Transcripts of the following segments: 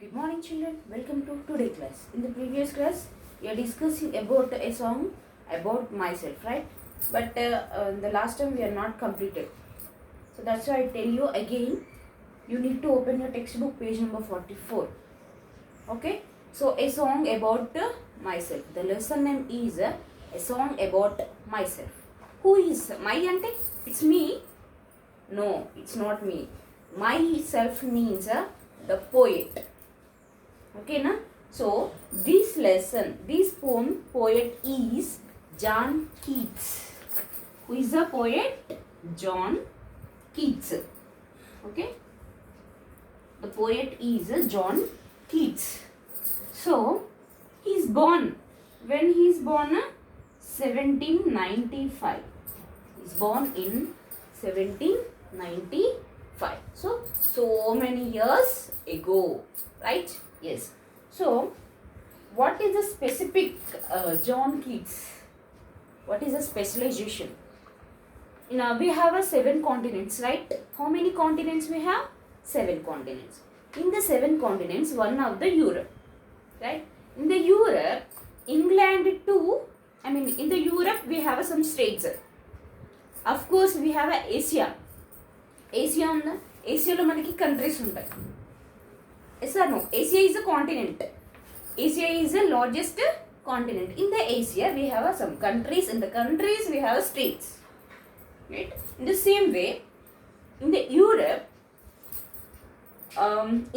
Good morning children, welcome to today class. In the previous class, we are discussing about a song about myself, right? But the last time we are not completed. So that's why I tell you again, you need to open your textbook page number 44. Okay? So a song about myself. The lesson name is a song about myself. Who is my ante? It's me. No, it's not me. Myself means the poet. Okay, na? So this lesson, this poet is John Keats. Who is the poet? John Keats. Okay, the poet is John Keats. So he is born. When he is born? 1795. He is born in 1795. So many years ago, right? Yes. So, what is the specific John Keats? What is the specialization? We have 7 continents, right? How many continents we have? 7 continents. In the 7 continents, one of the Europe, right? In the Europe, England too. In the Europe we have some states. Of course, we have Asia. Asiaలో మనకి countries ఉంటాయి. Yes or no? Asia is a continent. Asia is the largest continent. In the Asia, we have some countries. In the countries, we have states. Right? In the same way, in the Europe,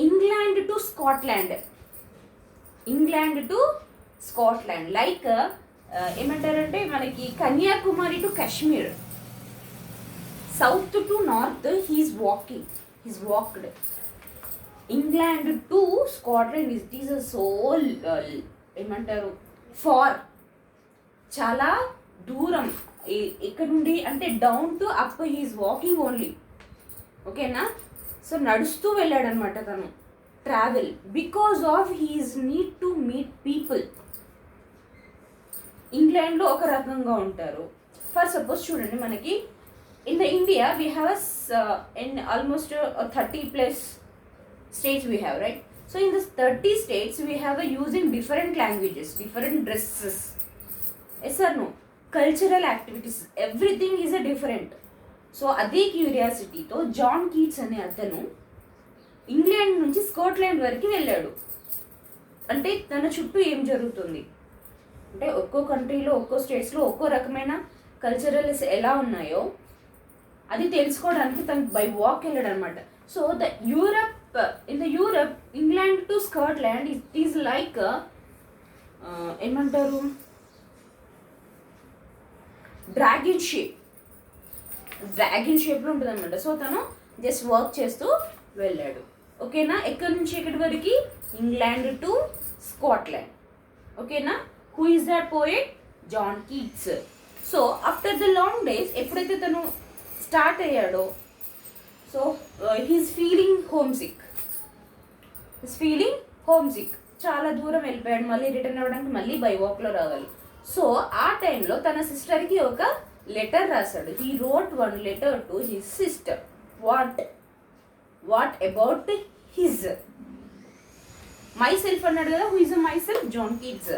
England to Scotland. England to Scotland. Like, ఏమంటారంటే మనకి Kanyakumari to Kashmir. South to north, he is walking. He's walked. England to Scotland is a so ఏమంటారు far, చాలా దూరం. ఇక్కడ నుండి అంటే down to up he's walking only. ఓకేనా? So నడుస్తూ వెళ్ళాడు అనమాట తను. Travel because of he's need to meet people. ఇంగ్లాండ్లో ఒక రకంగా ఉంటారు. ఫర్ సపోజ్ చూడండి, మనకి in the India we have in almost 30 plus states we have, right? So in this 30 states we have using different languages, different dresses. Yes or no? Cultural activities, everything is a different. So అదే క్యూరియాసిటీతో John Keats అనే అతను England నుంచి Scotland వరకు వెళ్ళాడు. అంటే తన చుట్టూ ఏం జరుగుతుంది అంటే ఒక్కో కంట్రీలో ఒక్కో స్టేట్స్లో ఒక్కో రకమైన కల్చరల్స్ ఎలా ఉన్నాయో అది తెలుసుకోవడానికి తను బై వాక్ వెళ్ళాడు అనమాట. So the Europe, in the Europe, England to Scotland it is like ఏమంటారు డ్రాగన్ షేప్లో ఉంటుంది అనమాట. సో తను జస్ట్ వర్క్ చేస్తూ వెళ్ళాడు. ఓకేనా? ఎక్కడి నుంచి ఎక్కడి వరకు? England to Scotland. ఓకేనా? Who is that poet? John Keats. So after the long days ఎప్పుడైతే తను స్టార్ట్ అయ్యాడో, so he's feeling homesick. చాలా దూరం వెళ్ళిపోయాడు. మళ్ళీ రిటర్న్ అవ్వడానికి మళ్ళీ బై వాక్లో రావాలి. సో ఆ టైంలో తన సిస్టర్కి ఒక లెటర్ రాశాడు. He wrote 1 letter to his sister. What about his myself అన్నాడు కదా. Who is myself? John Keats.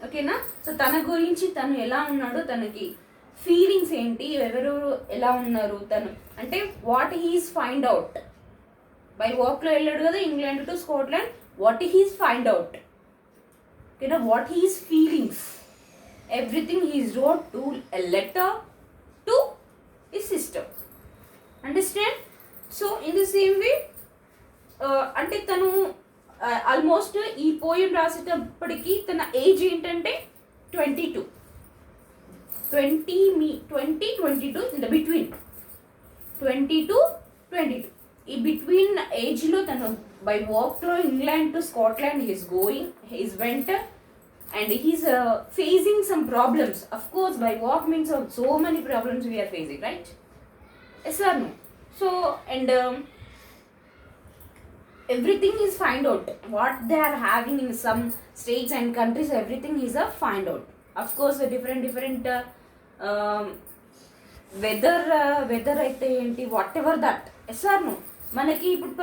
ఓకేనా? సో తన గురించి, తను ఎలా ఉన్నాడో, తనకి ఫీలింగ్స్ ఏంటి, ఎవరు ఎలా ఉన్నారు, తను అంటే what he's find out. By వాక్లో వెళ్ళాడు కదా England to Scotland. What he's find out, ఓకేనా? What he's feelings, everything he's wrote to a letter to his sister. Understand? So in the same way అంటే తను ఆల్మోస్ట్ ఈ poem రాసేటప్పటికి తన age ఏంటంటే 22, 22 in the between 20 to 22. ఈ between ఏజ్లో తను by వాక్లో England to Scotland he's went and he's facing some problems. Of course by walk means so many problems we are facing, right? Yes or no? So and everything is find out what they are having in some states and countries. Everything is a find out. Of course different weather అయితే ఏంటి, whatever that. Yes or no? మనకి ఇప్పుడు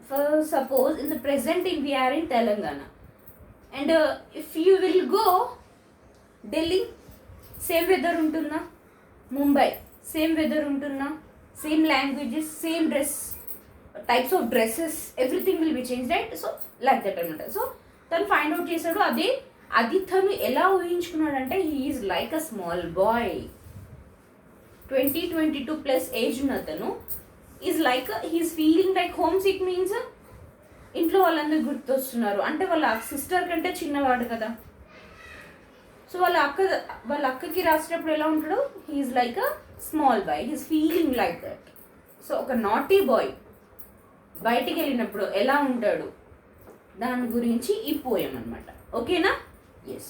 for suppose in the present we are in Telangana and if you will go Delhi same weather ఉంటుందా, Mumbai same weather ఉంటుందా, same languages, same dress, types of dresses, everything will be change right. So like that అనమాట. So తను find out చేశాడు. అది తను ఎలా ఊహించుకున్నాడంటే he is like a small boy, 22 plus age ఉన్న అతను is like he's feeling like homesick means ఇంట్లో వాళ్ళందరూ గుర్తొస్తున్నారు అంటే వాళ్ళ సిస్టర్ కంటే చిన్నవాడు కదా. సో వాళ్ళ అక్కకి రాసేటప్పుడు ఎలా ఉంటాడు, he's like a small boy, he's feeling like that. So ఒక నాటీ బాయ్ బయటికి వెళ్ళినప్పుడు ఎలా ఉంటాడు దాని గురించి ఈ పోయం అనమాట. ఓకేనా? Yes.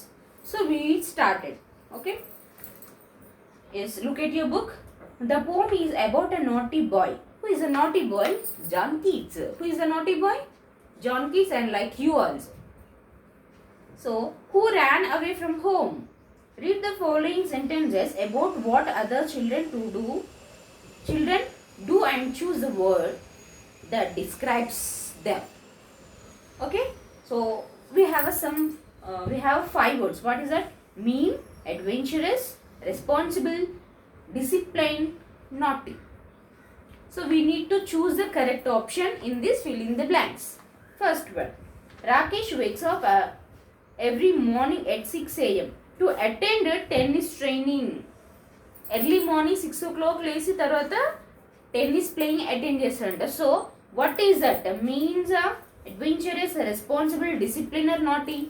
So we started. Okay, yes, look at your book. The poem is about a naughty boy. Who is a naughty boy? John Keats. Who is a naughty boy? John Keats, and like you also. So, who ran away from home? Read the following sentences about what other children do and choose the word that describes them. Okay? So, we have we have 5 words. What is that? Mean, adventurous, responsible, disciplined, naughty. So we need to choose the correct option in this fill in the blanks. First one, Rakesh wakes up every morning at 6 a.m. to attend a tennis training. Early morning 6 o'clock లేసి తర్వాత tennis playing attend చేస్తాడంట. So what is that? Means adventurous, responsible, disciplined or naughty?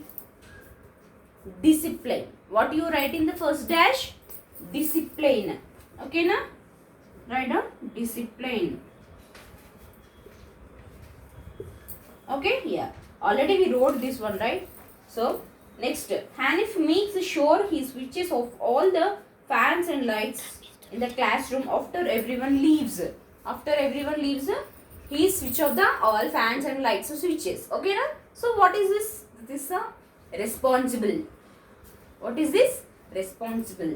Discipline. What you write in the first dash? Discipline. Okay na? Write down discipline. Okay, yeah, already we wrote this one, right? So next, Hanif makes sure he switches off all the fans and lights in the classroom after everyone leaves. He switch off the all fans and lights, so switches. Okay na? So what is this? This is responsible. What is this? Responsible.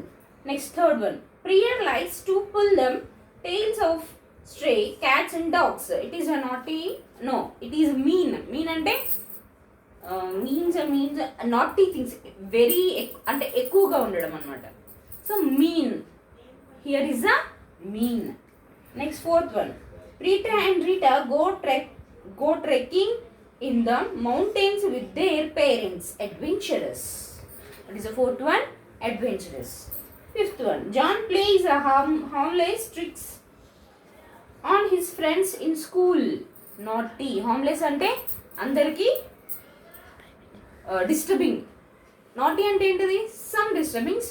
Next, third one, Priya likes to pull them tails of stray cats and dogs. It is a naughty? No, it is mean. Mean ante means naughty things, very ante ఎక్కువగా ఉండడం అన్నమాట. So mean, here is a mean. Next, fourth one, Rita and Rita go trekking in the mountains with their parents. Adventurous. What is the fourth one? Adventurous. Fifth one, John plays a harmless tricks on his friends in school. Naughty. Harmless ante andarki disturbing. Naughty ante entadi some disturbings,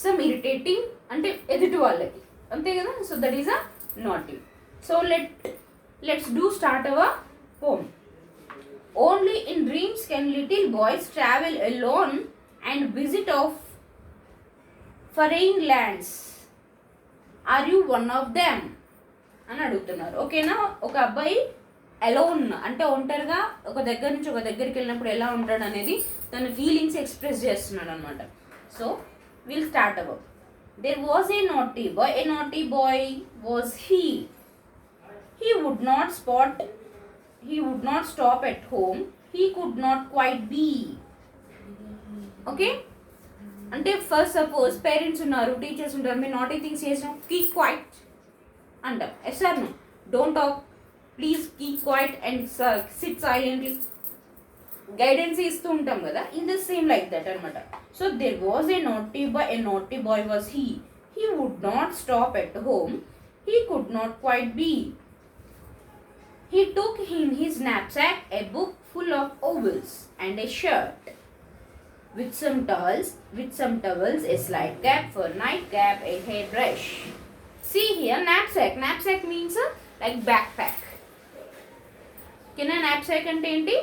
some irritating ante eduti vallaki ante kada. So that is a naughty. So let's do start our poem. Only in dreams can little boys travel alone and visit of foreign lands. Are you one of them? అని అడుగుతున్నారు. ఓకేనా? ఒక అబ్బాయి alone అంటే ఒంటరిగా ఒక దగ్గర నుంచి ఒక దగ్గరికి వెళ్ళినప్పుడు ఎలా ఉంటాడు అనేది తన ఫీలింగ్స్ ఎక్స్ప్రెస్ చేస్తున్నాడు అనమాట. So will start about. There was a naughty boy. A naughty boy was he. He would not stop at home. He could not quite be. Okay? అంటే ఫస్ట్ సపోజ్ పేరెంట్స్ ఉన్నారు, teachers ఉంటారు, మీరు naughty things చేసినాం, keep quiet అంటాం. Yes or no? Don't talk, please keep quiet and sit silently guidance ఇస్తూ ఉంటాం కదా. In the same like that అనమాట. So there was a naughty boy. A naughty boy was he. He would not stop at home. He could not quiet be. He took in his knapsack a book full of ovals and a shirt with some towels, a slide cap for night cap, a hairbrush. See here, knapsack. Knapsack means like backpack. Kina knapsack ante enti?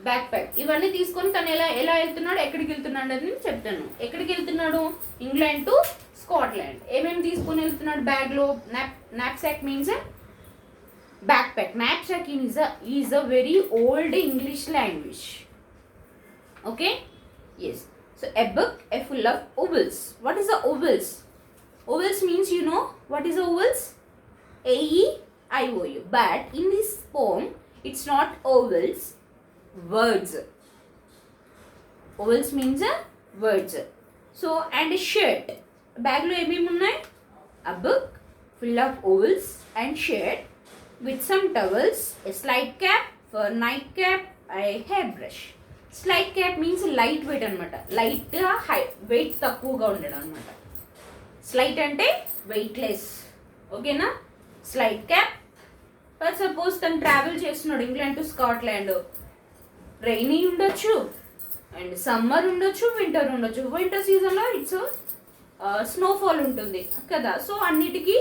Backpack. ఇవన్నీ తీసుకొని తను ఎలా వెళ్తున్నాడు, ఎక్కడికి వెళ్తున్నాడు అని చెప్తాను. ఎక్కడికి వెళ్తున్నాడు? England to Scotland. ఏమేమి తీసుకొని వెళ్తున్నాడు బ్యాగ్లో? knapsack means backpack. Knapsack is a very old English language. Okay? Yes. So a book full of ovals. What is the ovals? Ovals means, you know what is the ovals? IOU. But in this poem, it's not ovels, words. Ovels means words. So, and a shirt. Bag lo em unnai? A book full of ovels and shirt with some towels, a slide cap for night cap, a hairbrush. Slide cap means light weight anamata. Light high weight takkuga undadam anamata. Slide ante weightless. Okay na? Slide cap. But suppose than travel చేస్తున్నాడు England to Scotland, rainy ఉండొచ్చు and summer ఉండొచ్చు, winter ఉండొచ్చు. Winter సీజన్లో it's snowfall ఉంటుంది కదా. So అన్నిటికీ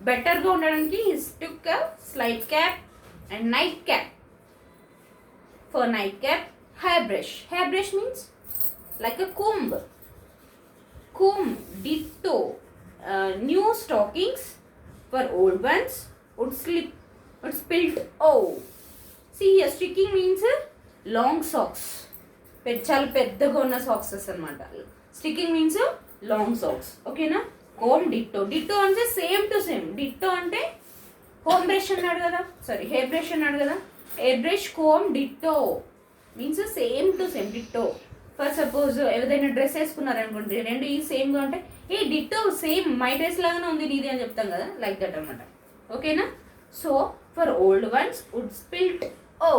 బెటర్గా ఉండడానికి his took slide cap and night cap. For night cap, hair brush. Hair brush means like a comb. Comb, ditto. New stockings for old ones would slip, would spilt. Oh, see here, sticking means long socks. చాలా పెద్దగా ఉన్న సాక్సెస్ అనమాట. Stocking means long socks. ఓకేనా? Comb, ditto. Ditto అంటే same to same. Ditto అంటే home brush అన్నాడు కదా, సారీ హెయిర్ బ్రష్ అన్నాడు కదా. Hair brush, comb, ditto means same to same. Ditto. For suppose ఏదైనా డ్రెస్ వేసుకున్నారనుకోండి, రెండు ఈ సేమ్గా ఉంటే ఏ డిట్టో సేమ్ మై డ్రెస్ లాగానే ఉంది నీది అని చెప్తాం కదా, లైక్ దట్ అనమాట. ఓకేనా? So for old ones would spilt. Oh,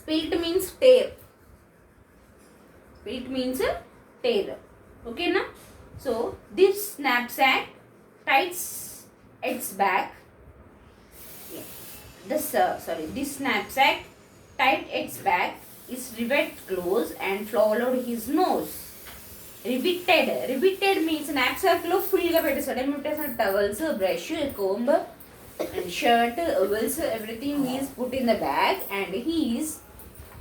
spilt means tear. Spilt means tear. Okay na? So this knapsack tights its back. Yeah. This knapsack tied its back is riveted close and followed his nose. Riveted means knapsack lo full ga pettesaadu. Em pettesaadu towels, brush, comb and shirt, ovels, everything is put in the bag and he is.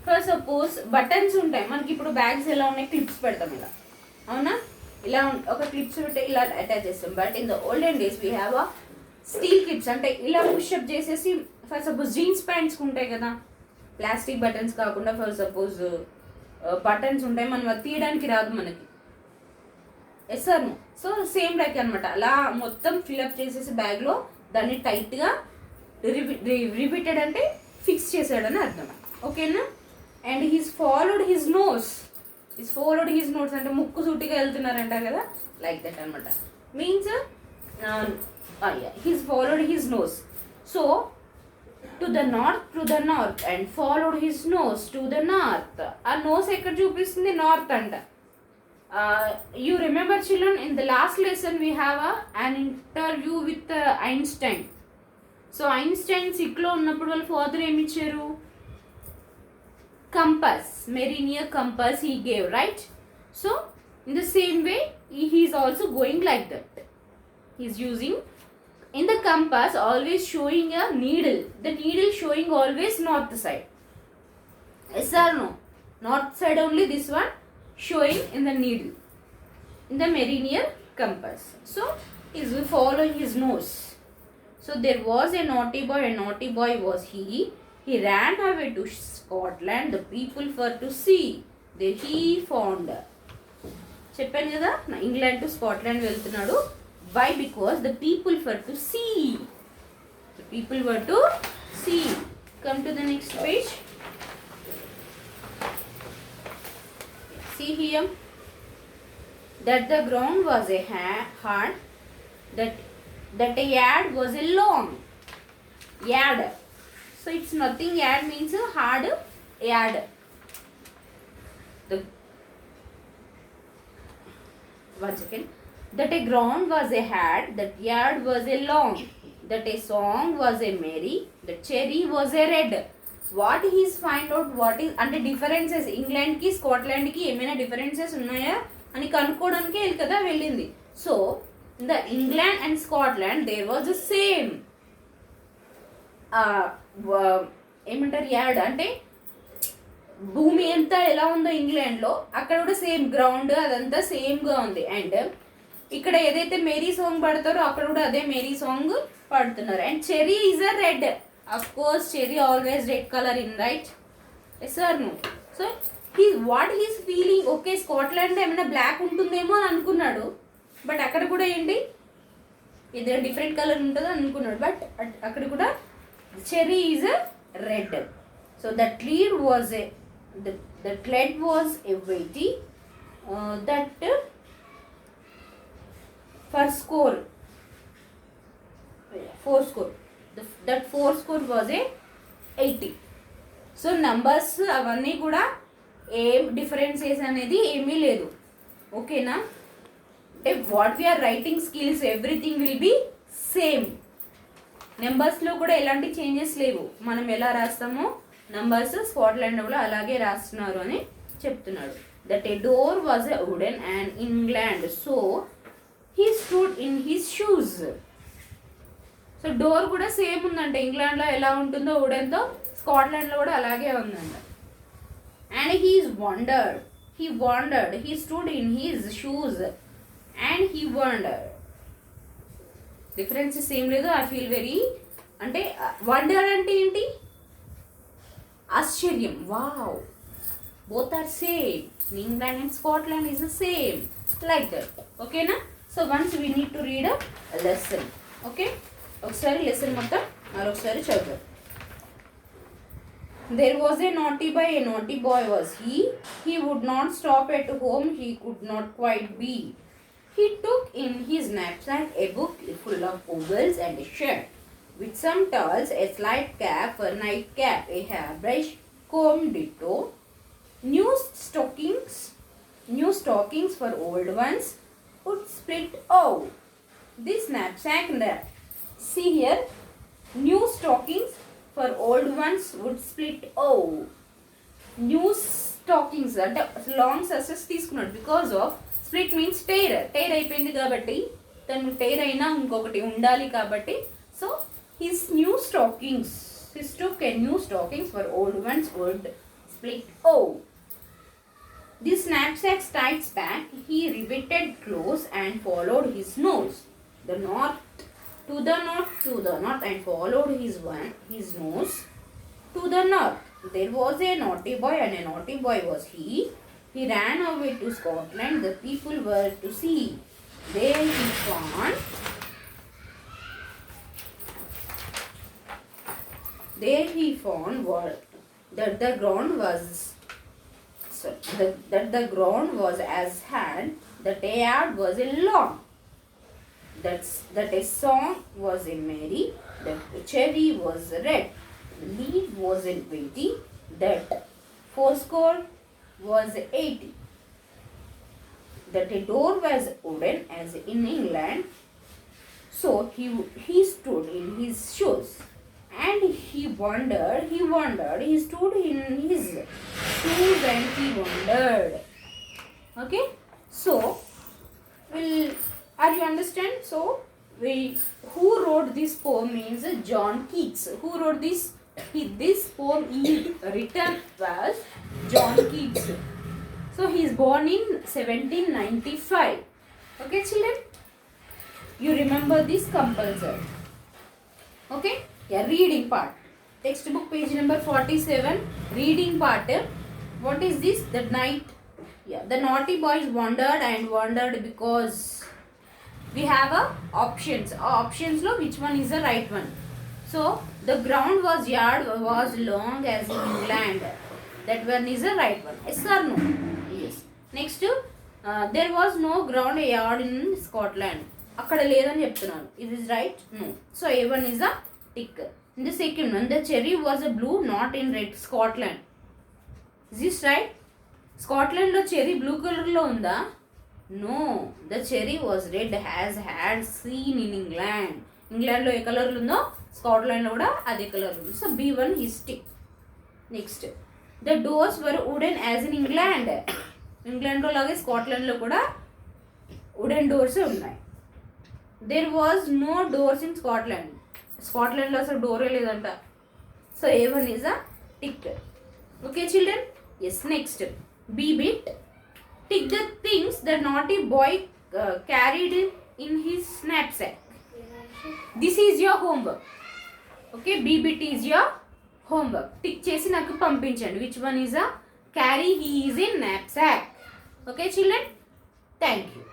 For suppose buttons ఉంటాయి మనకి. ఇప్పుడు bags ఎలా ఉన్నాయి, clips పెడతాం ఇలా, అవునా? ఇలా ఒక క్లిప్స్ పెట్టి ఇలా అటాచ్ చేస్తాం. But in the olden days we have a steel clips. అంటే ఇలా పుషప్ చేసేసి ఫర్ సపోజ్ జీన్స్ ప్యాంట్స్కి ఉంటాయి కదా, ప్లాస్టిక్ బటన్స్ కాకుండా ఫర్ సపోజ్ బటన్స్ ఉంటాయి, మనం అది తీయడానికి రాదు మనకి. Yes sir. So same like అనమాట. అలా మొత్తం ఫిల్అప్ చేసేసి బ్యాగ్లో దాన్ని టైట్గా రిపీటెడ్ అంటే ఫిక్స్ చేసాడని అర్థం. ఓకేనా? And he's followed his nose. అంటే ముక్కు సూటిగా వెళ్తున్నారంటారు కదా, లైక్ దట్ అనమాట. Means he's followed his nose. So to the north and followed his nose to the north. ఆ నోస్ ఎక్కడ చూపిస్తుంది? నార్త్ అంట. You remember children, in the last lesson we have an interview with Einstein. So Einstein సిక్లో ఉన్నప్పుడు వాళ్ళ father ఏమి ఇచ్చారు? Compass, Meridian compass he gave, right? So in the same way he is also going like that. He is using in the compass always showing a needle. The needle showing always north side. Yes or no? North side only, this one showing in the needle in the meridian compass. So he is following his nose. So there was a naughty boy was he. He ran away to Scotland, the people for to see. There he found. చెప్పాను కదా, England to Scotland వెళ్తున్నాడు. Why? Because the people for to see. The people were to see. Come to the next page. See here that the ground was a hard, that a yard was a long yard. So it's nothing. Yard means hard yard. Once again, that a ground was a hard, that yard was a long, that a song was a merry, that cherry was a red. What he is find out what is అంటే differences ఇంగ్లాండ్కి స్కాట్లాండ్కి ఏమైనా differences ఉన్నాయా అని కనుక్కోవడానికి కదా వెళ్ళింది. So the England and Scotland there was the same ఏమంటారు యార్డ్ అంటే భూమి అంతా ఎలా ఉందో ఇంగ్లాండ్లో అక్కడ కూడా సేమ్ గ్రౌండ్ అదంతా సేమ్గా ఉంది. అండ్ ఇక్కడ ఏదైతే మేరీ సాంగ్ పాడతారో అక్కడ కూడా అదే మేరీ సాంగ్ పాడుతున్నారు. And cherry is a red. Of course cherry always red colour in, right? Yes or no? So what he's feeling, okay Scotland ఏమైనా బ్లాక్ ఉంటుందేమో అని అనుకున్నాడు. బట్ అక్కడ కూడా ఏంటి ఏదైనా డిఫరెంట్ కలర్ ఉంటుందో అనుకున్నాడు, బట్ అక్కడ కూడా cherry is red. So that lead was a that lead was a weighty that for score 4 score that 4 score was a 80. So numbers అవన్నీ కూడా ఏం డిఫరెన్సెస్ అనేది ఏమీ లేదు, ఓకేనా. అంటే what we are writing skills everything will be same. నెంబర్స్లో కూడా ఎలాంటి చేంజెస్ లేవు, మనం ఎలా రాస్తామో నంబర్స్ స్కాట్లాండ్లో కూడా అలాగే రాస్తున్నారు అని చెప్తున్నాడు. That a door was a wooden and England so he stood in his shoes. So door కూడా సేమ్ ఉందంట, ఇంగ్లాండ్లో ఎలా ఉంటుందో వుడెన్తో స్కాట్లాండ్లో కూడా అలాగే ఉందంట. And he stood in his shoes and he wondered. Differences ఏం లేదు. ఐ ఫీల్ వెరీ అంటే వండర్ అంటే ఏంటి, ఆశ్చర్యం. Wow, both are same. England and Scotland is the same, like that, ఓకేనా. So once we need to read a lesson, okay. ఒకసారి lesson మొత్తం మరొకసారి చదువు. There was a naughty boy was he. He would not stop at home, he could not quite be. He took in his knapsack a book full of ovals and a shirt, with some towels, a slight cap for nightcap, a hairbrush, comb ditto, new stockings for old ones, would split out. This knapsack, see here, new stockings for old ones would split out. New stockings అంటే long socks తీసుకున్నాడు because of split means tire అయిపోయింది కాబట్టి తను tire అయినా ఇంకొకటి ఉండాలి కాబట్టి. So his new stockings his took a new stockings for old ones would split out. This knapsack's tight back he riveted close and followed his nose to the north and followed his nose to the north. There was a naughty boy and a naughty boy was he. He ran away to Scotland, the people were to see. There he found that the ground was as hand, that a yard was a lawn. That a song was a merry, that a cherry was red, the leaf was a weighty, that 80, that a door was wooden as in England, so he stood in his shoes, and he wondered, he stood in his shoes and he wondered. Okay, so are you understand? So who wrote this poem means John Keats. Who wrote this? This poem written was John Keats. So he is born in 1795. Okay children, you remember this compulsory. Okay, yeah, reading part, textbook page number 47, reading part. What is this? The night, yeah, the naughty boys wondered because we have options lo which one is the right one. So the ground was long as in England, that one is the right one. Yes or no? Yes. Next, there was no ground a yard in Scotland. akkada ledani cheptunnaru, is this right? No. So a1 is a tick. In the second one, the cherry was a blue, not in red, Scotland. Is this right? Scotland lo cherry blue color lo unda? No, the cherry was red as had seen in England. England lo A colour ఉందో Scotland లో కూడా అదే colour ఉంది. So B1 is tick. Next, the doors were wooden as in England. England లో లాగే Scotland లో కూడా wooden doors ఉన్నాయి. There was no doors in Scotland. Scotland లో అసలు డోరే లేదంట. So A1 is a tick. Okay children? Yes. Next, B bit. Tick the things the naughty boy carried in his knapsack. This is your homework. Okay, B bit is your homework. Tick chesi naku pampinchandi. Which one is a carry he is in knapsack. Okay children? Thank you.